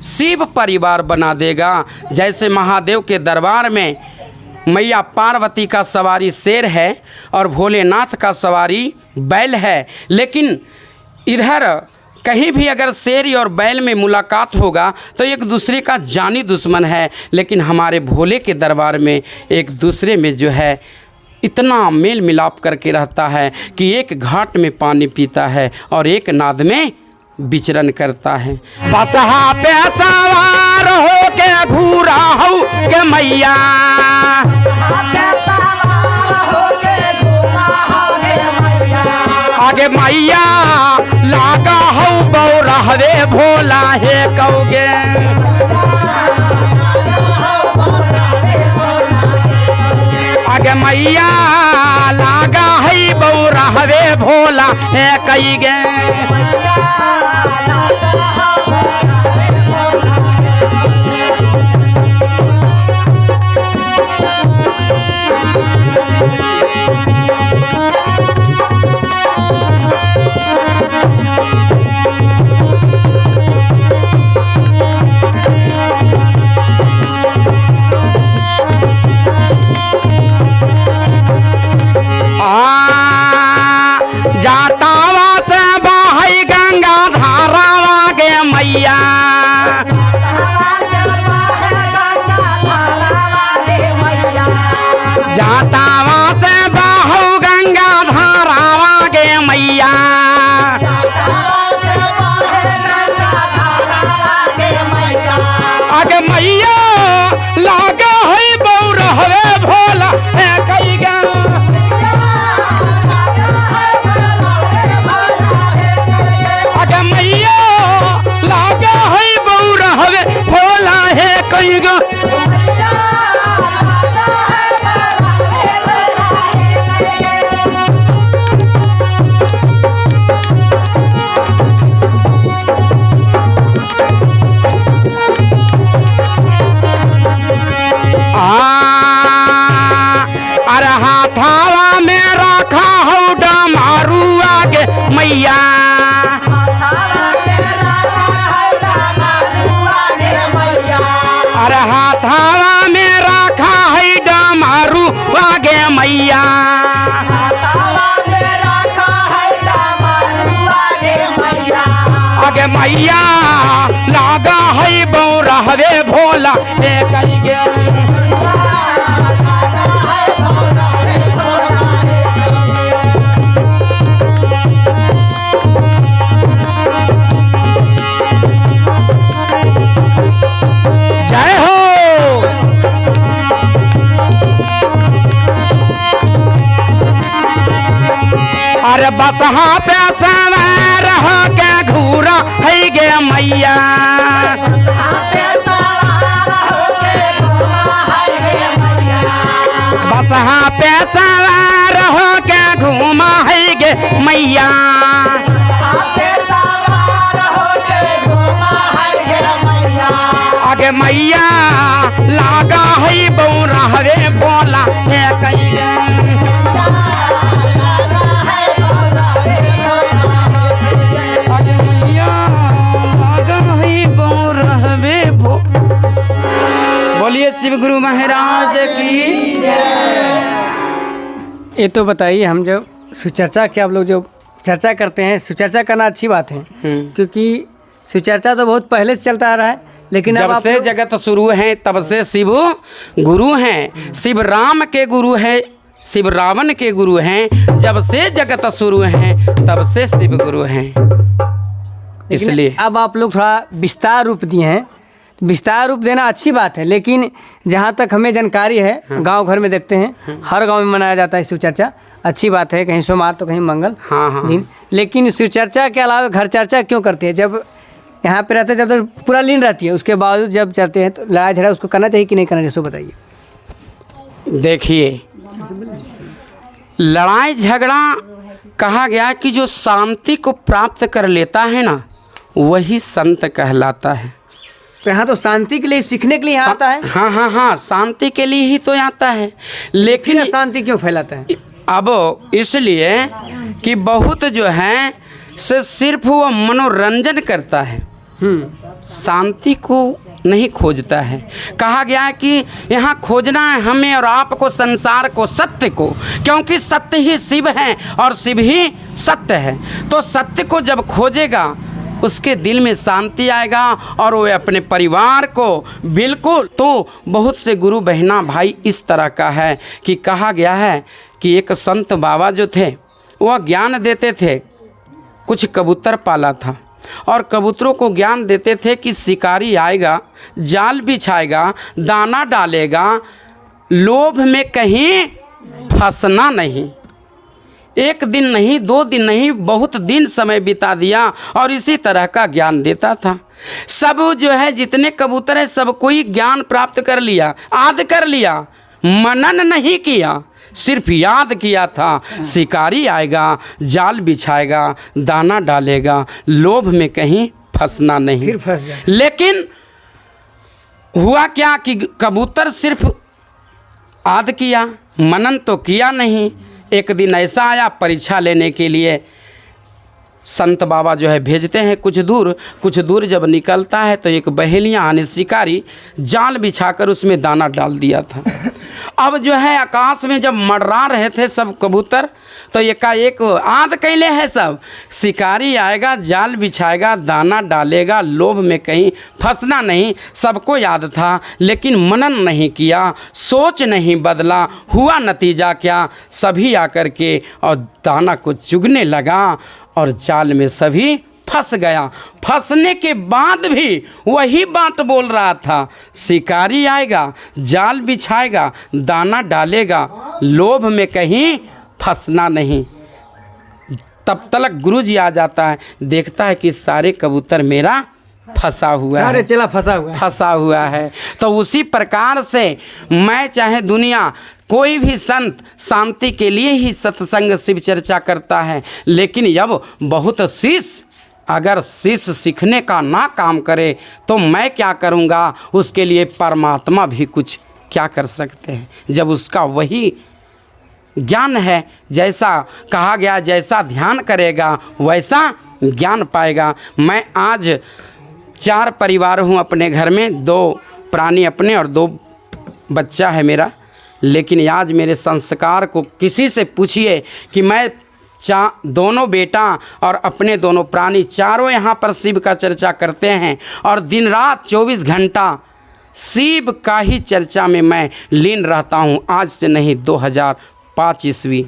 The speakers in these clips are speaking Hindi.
शिव परिवार बना देगा। जैसे महादेव के दरबार में मैया पार्वती का सवारी शेर है और भोलेनाथ का सवारी बैल है, लेकिन इधर कहीं भी अगर शेर और बैल में मुलाकात होगा तो एक दूसरे का जानी दुश्मन है, लेकिन हमारे भोले के दरबार में एक दूसरे में जो है इतना मेल मिलाप करके रहता है कि एक घाट में पानी पीता है और एक नाद में विचरण करता है। बसहा पे सवार हो के घूरा हो के मैया, आगे मैया लागा हो बौरहवे भोला हे कौगे, आगे मैया लागा है बौरहवे भोला हे कईगे। जाटावा से बहै गंगा धारावा गे मैया, जाटावा से बहौ गंगा धारावा गे मैया, आगे मैया लागा है बौरहवे भोला हे कईगा, मैया लागा है बौरहवे भोला हे कईगा। अरे हाथावा में रखा हो डमरू आगे मैया, अरे हाथावा में रखा है डमरू आगे मैया, आगे मैया लागा है बौरहवे भोला हे कईगे, जय हो। अरे बसहा पे सवार हो के घूरा है गे मैया, बसहा पे सवार हो के घूमा है गे मैया, आगे मैया लागा है बौरहवे भोला हे कईगे, आगे मैया लागा है बौरहवे बोलिए शिव गुरु महाराज की। ये तो बताइए, हम जब सुचर्चा की आप लोग जो चर्चा करते हैं, सुचर्चा करना अच्छी बात है, क्योंकि सुचर्चा तो बहुत पहले से चलता आ रहा है, लेकिन जब से जगत शुरू है तब से शिव गुरु हैं। शिव राम के गुरु है, शिव रावण के गुरु हैं। जब से जगत शुरू है तब से शिव गुरु हैं। इसलिए अब आप लोग थोड़ा विस्तार रूप दिए हैं। विस्तार रूप देना अच्छी बात है, लेकिन जहाँ तक हमें जानकारी है, गांव घर में देखते हैं हर गांव में मनाया जाता है शिवचर्चा। अच्छी बात है, कहीं सोमवार तो कहीं मंगल दिन। लेकिन शिवचर्चा के अलावा घर चर्चा क्यों करते हैं? जब यहाँ पे रहते हैं, जब तक पूरा लीन रहती है, उसके बावजूद जब चलते हैं तो लड़ाई झगड़ा उसको करना चाहिए कि नहीं करना चाहिए, सो बताइए। देखिए, लड़ाई झगड़ा कहा गया कि जो शांति को प्राप्त कर लेता है ना, वही संत कहलाता है। तो यहाँ तो शांति के लिए, सीखने के लिए यहाँ आता है। हाँ हाँ हाँ, शांति के लिए ही तो आता है। लेकिन अशांति क्यों फैलाता है? अब इसलिए कि बहुत जो है से सिर्फ वो मनोरंजन करता है, शांति को नहीं खोजता है। कहा गया है कि यहाँ खोजना है हमें और आपको, संसार को, सत्य को, क्योंकि सत्य ही शिव है और शिव ही सत्य है। तो सत्य को जब खोजेगा उसके दिल में शांति आएगा और वो अपने परिवार को बिल्कुल। तो बहुत से गुरु बहना भाई इस तरह का है कि कहा गया है कि एक संत बाबा जो थे वह ज्ञान देते थे। कुछ कबूतर पाला था और कबूतरों को ज्ञान देते थे कि शिकारी आएगा, जाल बिछाएगा, दाना डालेगा, लोभ में कहीं फंसना नहीं। एक दिन नहीं, 2 दिन नहीं, बहुत दिन समय बिता दिया और इसी तरह का ज्ञान देता था। सब जो है जितने कबूतर है सब कोई ज्ञान प्राप्त कर लिया, याद कर लिया, मनन नहीं किया, सिर्फ याद किया था। शिकारी आएगा, जाल बिछाएगा, दाना डालेगा, लोभ में कहीं फंसना नहीं। फिर फंस जाए। लेकिन हुआ क्या कि कबूतर सिर्फ याद किया, मनन तो किया नहीं। एक दिन ऐसा आया परीक्षा लेने के लिए, संत बाबा जो है भेजते हैं कुछ दूर जब निकलता है तो एक बहेलियाँ आने शिकारी जाल बिछाकर उसमें दाना डाल दिया था। अब जो है आकाश में जब मंडरा रहे थे सब कबूतर तो एकाएक आंध कैले है सब, शिकारी आएगा, जाल बिछाएगा, दाना डालेगा, लोभ में कहीं फंसना नहीं। सबको याद था लेकिन मनन नहीं किया, सोच नहीं बदला। हुआ नतीजा क्या, सभी आकर के और दाना को चुगने लगा और जाल में सभी फंस गया। फंसने के बाद भी वही बात बोल रहा था, शिकारी आएगा, जाल बिछाएगा, दाना डालेगा, लोभ में कहीं फंसना नहीं। तब तक गुरुजी आ जाता है, देखता है कि सारे कबूतर मेरा फंसा हुआ है, सारे चेला फंसा हुआ है। तो उसी प्रकार से मैं चाहे दुनिया कोई भी संत शांति के लिए ही सत्संग शिव चर्चा करता है, लेकिन जब बहुत शिष्य अगर शिष्य सीखने का ना काम करे तो मैं क्या करूँगा, उसके लिए परमात्मा भी कुछ क्या कर सकते हैं जब उसका वही ज्ञान है। जैसा कहा गया जैसा ध्यान करेगा वैसा ज्ञान पाएगा। मैं आज 4 परिवार हूँ अपने घर में, 2 प्राणी अपने और 2 बच्चा है मेरा, लेकिन आज मेरे संस्कार को किसी से पूछिए कि मैं दोनों बेटा और अपने दोनों प्राणी चारों यहाँ पर शिव का चर्चा करते हैं और दिन रात 24 घंटा शिव का ही चर्चा में मैं लीन रहता हूँ। आज से नहीं, 2005 ईस्वी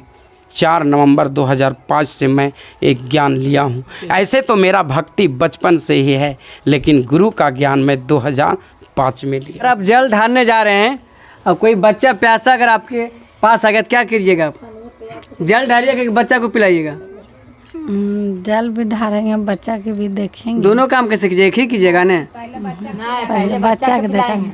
4 नवंबर 2005 से मैं एक ज्ञान लिया हूँ। ऐसे तो मेरा भक्ति बचपन से ही है, लेकिन गुरु का ज्ञान मैं 2005 में लिया। अगर आप जल ढारने जा रहे हैं और कोई बच्चा प्यासा अगर आपके पास आ गया तो क्या कीजिएगा? जल ढारिएगा कि बच्चा को पिलाइएगा? जल भी ढारेंगे, बच्चा के भी देखेंगे। दोनों काम कैसे कीजिएगा? एक ही कीजिएगा ना? पहले बच्चा के देखेंगे।